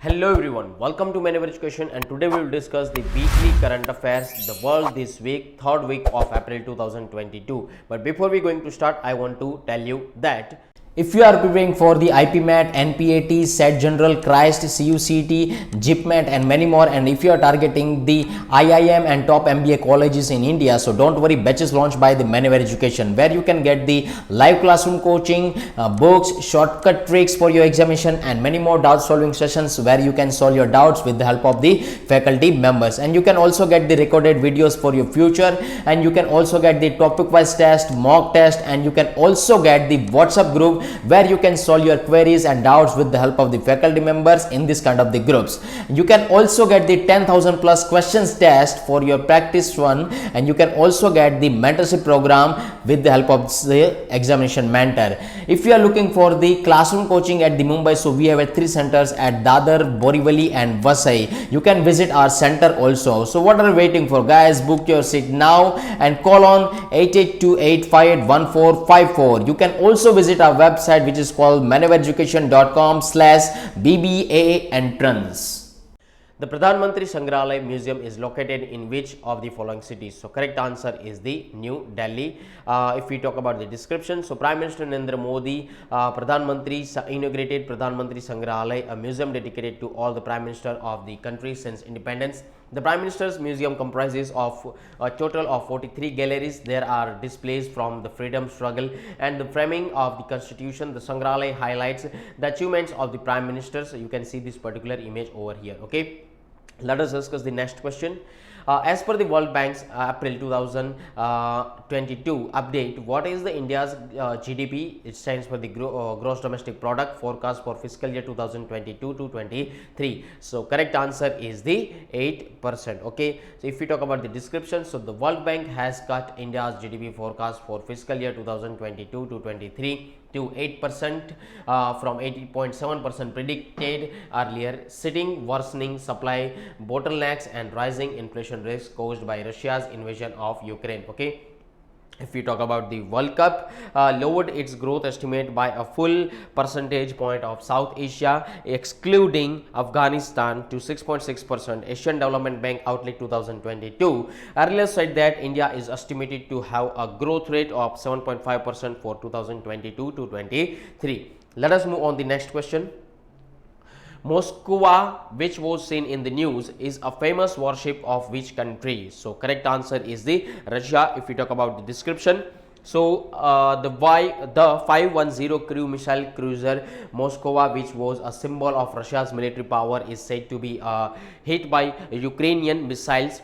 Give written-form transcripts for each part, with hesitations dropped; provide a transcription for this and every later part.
Hello everyone, welcome to Manoeuvre Education, and today we will discuss the weekly current affairs, the world this week, third week of April 2022. But before we going to start, I want to tell you that if you are preparing for the IPMAT, NPAT, SET General, CRIST, CUCET, GIPMAT and many more, and if you are targeting the IIM and top MBA colleges in India, so don't worry, batches launched by the Manoeuvre Education, where you can get the live classroom coaching, books, shortcut tricks for your examination and many more doubt solving sessions where you can solve your doubts with the help of the faculty members. And you can also get the recorded videos for your future, and you can also get the topic wise test, mock test, and you can also get the WhatsApp group where you can solve your queries and doubts with the help of the faculty members in this kind of the groups. You can also get the 10,000 plus questions test for your practice one, and you can also get the mentorship program with the help of the examination mentor. If you are looking for the classroom coaching at the Mumbai, so we have 3 centers at Dadar, Borivali and Vasai. You can visit our center also. So what are you waiting for, guys? Book your seat now and call on 8828581454. You can also visit our website, which is called manoeuvreeducation.com/BBA entrance. The Pradhan Mantri Sangrahalaya Museum is located in which of the following cities? So correct answer is the New Delhi. If we talk about the description, so Prime Minister Narendra Modi, Pradhan Mantri inaugurated Pradhan Mantri Sangrahalaya, a museum dedicated to all the Prime Minister of the country since independence. The Prime Minister's museum comprises of a total of 43 galleries. There are displays from the freedom struggle and the framing of the constitution. The Sangrahalaya highlights the achievements of the Prime Minister. So you can see this particular image over here. Okay, let us discuss the next question. As per the World Bank's April 2022 update, what is the India's GDP? It stands for the gross domestic product forecast for fiscal year 2022 to 23. So correct answer is the 8%. Okay, so if we talk about the description, so the World Bank has cut India's GDP forecast for fiscal year 2022 to 23 to 8% from 80.7% predicted earlier, citing worsening supply bottlenecks and rising inflation risk caused by Russia's invasion of Ukraine. Okay, if we talk about the World Cup, lowered its growth estimate by a full percentage point of South Asia, excluding Afghanistan, to 6.6%. Asian Development Bank Outlook 2022 earlier said that India is estimated to have a growth rate of 7.5% for 2022 to 23. Let us move on the next question. Moscow, which was seen in the news, is a famous warship of which country? So correct answer is the Russia. If we talk about the description, so the 510 crew missile cruiser Moscow, which was a symbol of Russia's military power, is said to be hit by Ukrainian missiles.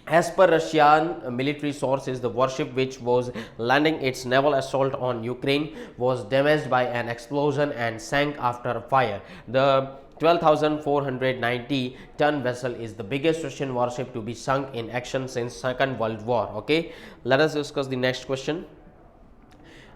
As per Russian military sources, the warship, which was landing its naval assault on Ukraine, was damaged by an explosion and sank after fire. The 12,490 ton vessel is the biggest Russian warship to be sunk in action since Second World War. Okay, let us discuss the next question.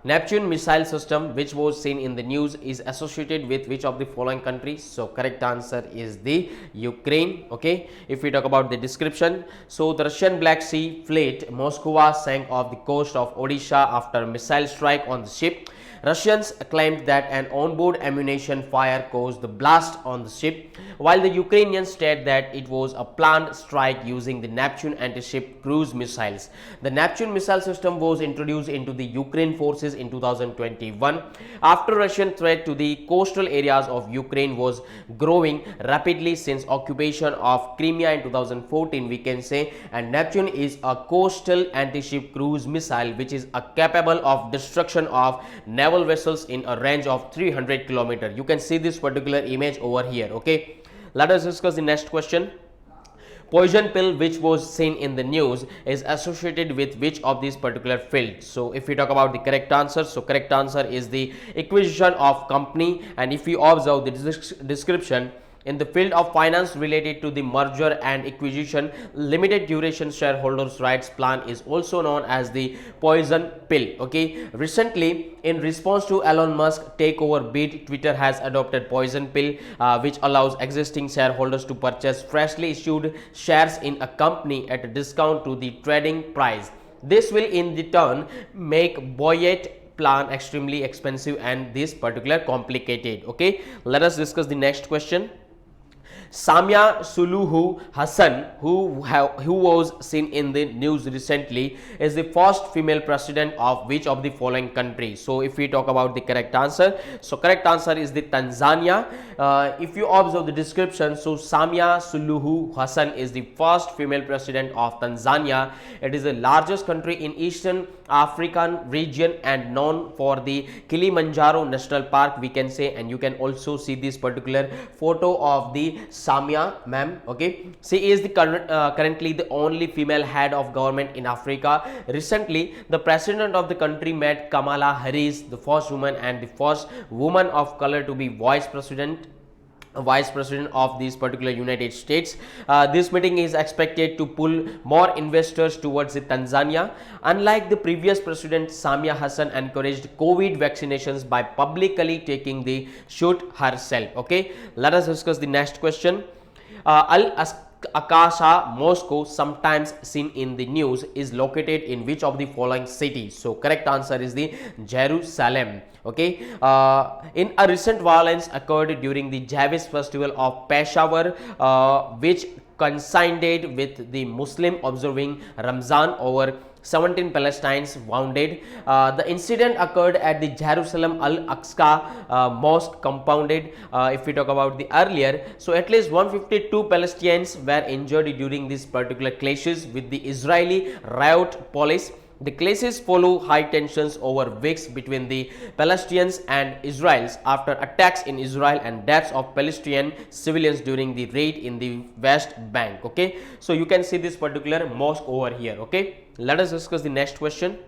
Neptune missile system, which was seen in the news, is associated with which of the following countries? So correct answer is the Ukraine. Okay, if we talk about the description, so the Russian Black Sea fleet Moscow sank off the coast of Odisha after a missile strike on the ship. Russians claimed that an onboard ammunition fire caused the blast on the ship, while the Ukrainians stated that it was a planned strike using the Neptune anti-ship cruise missiles. The Neptune missile system was introduced into the Ukraine forces in 2021 after Russian threat to the coastal areas of Ukraine was growing rapidly since occupation of Crimea in 2014, we can say. And Neptune is a coastal anti-ship cruise missile which is capable of destruction of naval vessels in a range of 300 kilometers. You can see this particular image over here. Okay, let us discuss the next question. Poison pill, which was seen in the news, is associated with which of these particular fields? So if we talk about the correct answer, so correct answer is the acquisition of company. And if we observe the description, in the field of finance related to the merger and acquisition, limited duration shareholders rights plan is also known as the poison pill. Okay, recently in response to Elon Musk takeover bid, Twitter has adopted poison pill, which allows existing shareholders to purchase freshly issued shares in a company at a discount to the trading price. This will in the turn make buoyant plan extremely expensive and this particular complicated. Okay, let us discuss the next question. Samia Suluhu Hassan, who was seen in the news recently, is the first female president of which of the following country? So if we talk about the correct answer, so correct answer is the Tanzania. If you observe the description, so Samia Suluhu Hassan is the first female president of Tanzania. It is the largest country in Eastern African region and known for the Kilimanjaro National Park, we can say, and you can also see this particular photo of the Samia ma'am. Okay, she is the currently the only female head of government in Africa. Recently, the president of the country met Kamala Harris, the first woman and the first woman of color to be vice president of this particular United States. This meeting is expected to pull more investors towards Tanzania. Unlike the previous president, Samia Hassan encouraged COVID vaccinations by publicly taking the shot herself. Okay, let us discuss the next question. Akasha Moscow, sometimes seen in the news, is located in which of the following cities? So correct answer is the Jerusalem. Okay, in a recent violence occurred during the Javis festival of Peshawar, which coincided with the Muslim observing Ramzan. Over 17 Palestinians wounded. The incident occurred at the Jerusalem Al-Aqsa mosque compounded. If we talk about the earlier, so at least 152 Palestinians were injured during these particular clashes with the Israeli riot police. The clashes follow high tensions over weeks between the Palestinians and Israelis after attacks in Israel and deaths of Palestinian civilians during the raid in the West Bank. Okay, so you can see this particular mosque over here. Okay, let us discuss the next question.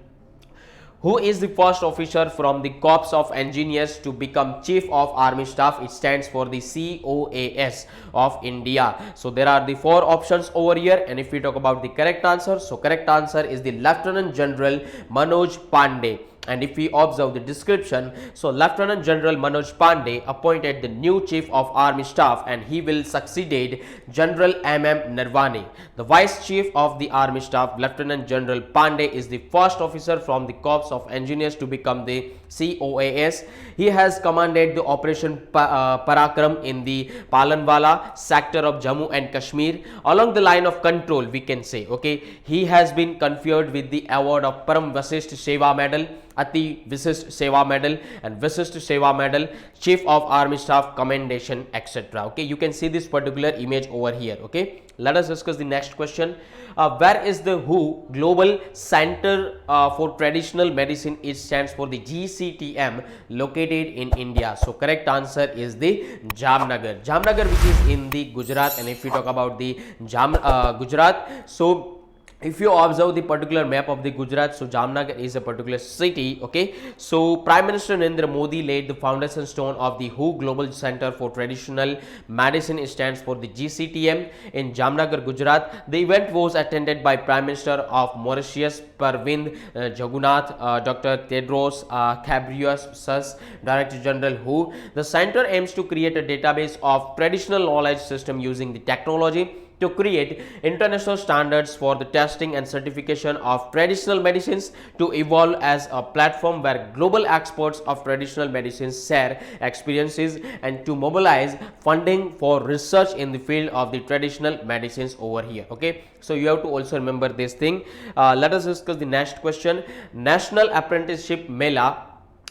Who is the first officer from the Corps of Engineers to become Chief of Army Staff? It stands for the COAS of India. So there are the four options over here, and if we talk about the correct answer, so correct answer is the Lieutenant General Manoj Pandey. And if we observe the description, so Lieutenant General Manoj Pandey appointed the new Chief of Army Staff, and he will succeed General MM Nirvani. The Vice Chief of the Army Staff, Lieutenant General Pandey, is the first officer from the Corps of Engineers to become the COAS. He has commanded the Operation Parakram in the Palanwala sector of Jammu and Kashmir. Along the line of control, we can say, okay, he has been conferred with the award of Param Vasisht Seva Medal, Ati Visisht Seva Medal, and Visisht Seva Medal, Chief of Army Staff Commendation, etc. Okay, you can see this particular image over here. Okay, let us discuss the next question. Where is the WHO Global Center for Traditional Medicine? It stands for the GCTM, located in India. So correct answer is the Jamnagar. Jamnagar, which is in the Gujarat. And if we talk about the Gujarat, so if you observe the particular map of the Gujarat, so Jamnagar is a particular city. Okay, so Prime Minister Narendra Modi laid the foundation stone of the WHO Global Center for Traditional Medicine. It stands for the GCTM in Jamnagar, Gujarat. The event was attended by Prime Minister of Mauritius Pravind Jagannath, Dr. Tedros Ghebreyesus, Director General WHO. The center aims to create a database of traditional knowledge system using the technology to create international standards for the testing and certification of traditional medicines, to evolve as a platform where global experts of traditional medicines share experiences, and to mobilize funding for research in the field of the traditional medicines over here. Okay, so you have to also remember this thing. Let us discuss the next question. National Apprenticeship Mela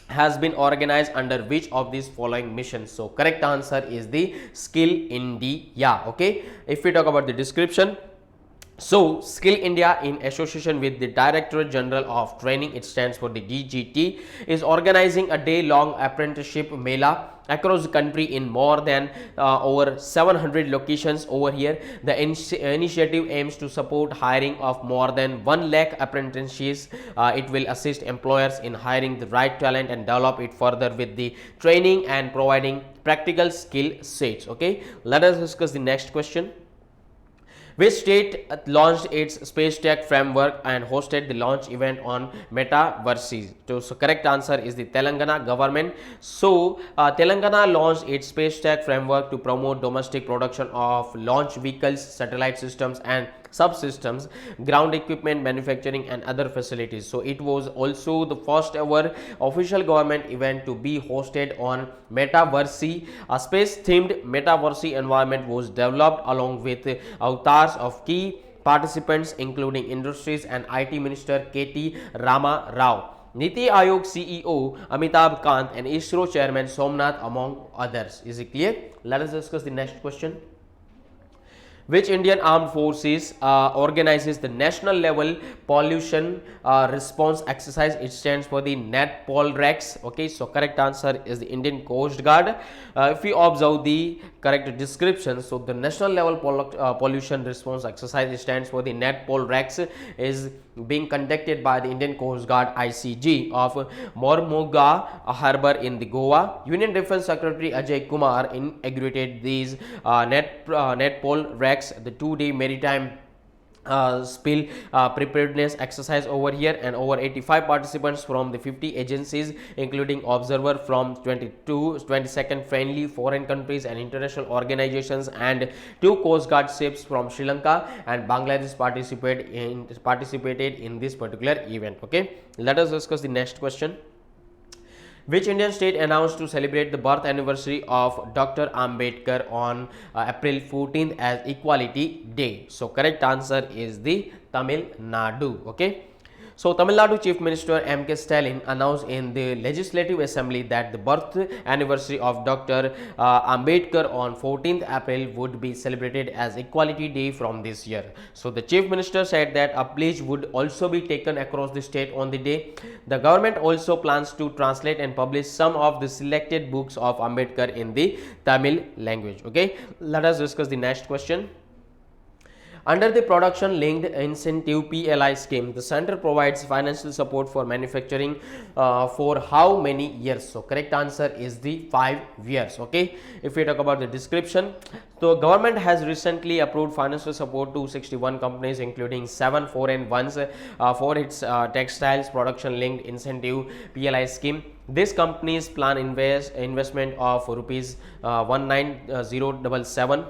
has been organized under which of these following missions? So correct answer is the Skill India. Okay, if we talk about the description, so Skill India, in association with the Directorate General of Training, it stands for the DGT, is organizing a day-long apprenticeship Mela across the country in more than over 700 locations over here. The initiative aims to support hiring of more than 1 lakh apprentices. It will assist employers in hiring the right talent and develop it further with the training and providing practical skill sets. Okay, let us discuss the next question. Which state launched its space tech framework and hosted the launch event on Metaverse? So correct answer is the Telangana government. So Telangana launched its space tech framework to promote domestic production of launch vehicles, satellite systems, and subsystems, ground equipment manufacturing and other facilities. So it was also the first ever official government event to be hosted on Metaverse. A space themed Metaverse environment was developed along with avatars of key participants including industries and IT Minister KT Rama Rao, Niti Aayog CEO Amitabh Kant and ISRO Chairman Somnath among others. Is it clear? Let us discuss the next question. Which Indian Armed Forces organizes the national level pollution response exercise? It stands for the NATPOL-REX. Okay, so correct answer is the Indian Coast Guard. If we observe the correct description, so the national level pollution response exercise stands for the NATPOL-REX, is being conducted by the Indian Coast Guard ICG of Mormugao Harbour in the Goa. Union Defence Secretary Ajay Kumar inaugurated these NATPOL-REX, the 2-day maritime spill preparedness exercise over here, and over 85 participants from the 50 agencies including observer from 22nd friendly foreign countries and international organizations and 2 Coast Guard ships from Sri Lanka and Bangladesh participated in this particular event. Okay, let us discuss the next question. Which Indian state announced to celebrate the birth anniversary of Dr. Ambedkar on April 14th as Equality Day? So correct answer is the Tamil Nadu. Okay. So Tamil Nadu Chief Minister M.K. Stalin announced in the Legislative Assembly that the birth anniversary of Dr. Ambedkar on 14th April would be celebrated as Equality Day from this year. So the Chief Minister said that a pledge would also be taken across the state on the day. The government also plans to translate and publish some of the selected books of Ambedkar in the Tamil language. Okay, let us discuss the next question. Under the Production Linked Incentive PLI Scheme, the center provides financial support for manufacturing for how many years? So correct answer is the 5 years. Okay, if we talk about the description, so government has recently approved financial support to 61 companies including 7 foreign ones for its textiles production linked incentive PLI scheme. These companies plan investment of rupees 19077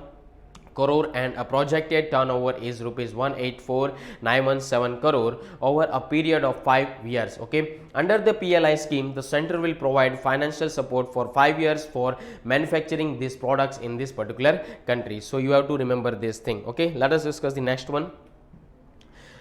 crore and a projected turnover is rupees 184,917 crore over a period of 5 years. Okay, under the PLI scheme, the center will provide financial support for 5 years for manufacturing these products in this particular country. So you have to remember this thing. Okay, let us discuss the next one.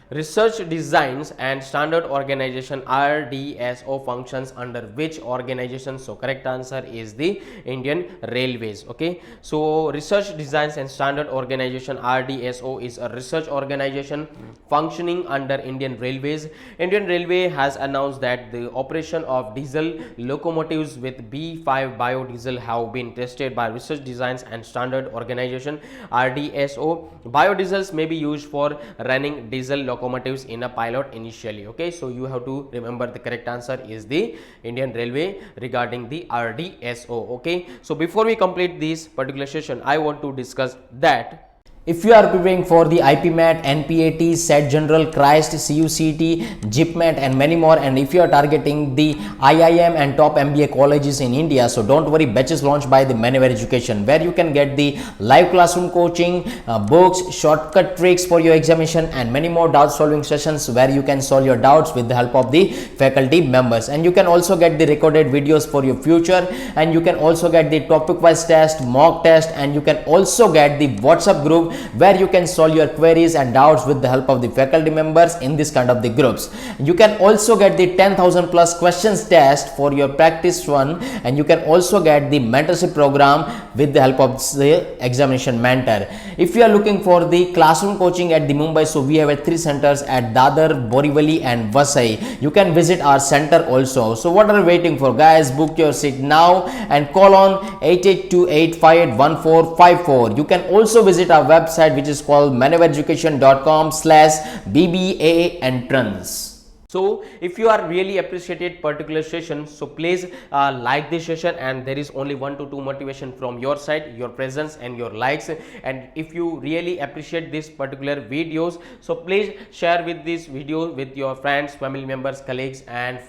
Research Designs and Standard Organization RDSO functions under which organization? So correct answer is the Indian Railways. Okay, so Research Designs and Standard Organization RDSO is a research organization functioning under Indian Railways. Indian Railway has announced that the operation of diesel locomotives with B5 biodiesel have been tested by Research Designs and Standard Organization RDSO. Biodiesels may be used for running diesel locomotives in a pilot initially. Okay, so you have to remember the correct answer is the Indian Railway regarding the RDSO. Okay, so before we complete this particular session, I want to discuss that if you are preparing for the IPMAT, NPAT, SET General, CRIST, CUCET, JIPMAT and many more, and if you are targeting the IIM and top MBA colleges in India, so don't worry, batches launched by the Manoeuvre Education where you can get the live classroom coaching, books, shortcut tricks for your examination and many more doubt solving sessions where you can solve your doubts with the help of the faculty members, and you can also get the recorded videos for your future, and you can also get the topic wise test, mock test, and you can also get the WhatsApp group where you can solve your queries and doubts with the help of the faculty members in this kind of the groups. You can also get the 10,000 plus questions test for your practice run, and you can also get the mentorship program with the help of the examination mentor. If you are looking for the classroom coaching at the Mumbai, so we have 3 centers at Dadar, Borivali and Vasai. You can visit our center also. So what are you waiting for, guys? Book your seat now and call on 8828581454. You can also visit our website which is called manoeuvreeducation.com/BBA entrance. So if you are really appreciated particular session, so please like this session, and there is only 1 to 2 motivation from your side, your presence and your likes. And if you really appreciate this particular videos, so please share with this video with your friends, family members, colleagues and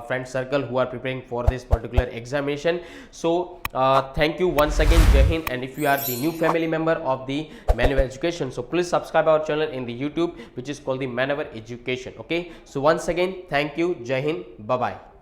friend circle who are preparing for this particular examination. So thank you once again. Jai Hind. And if you are the new family member of the Manoeuvre Education, so please subscribe our channel in the YouTube, which is called the Manoeuvre Education. Okay, so once again, thank you. Jai Hind. Bye bye.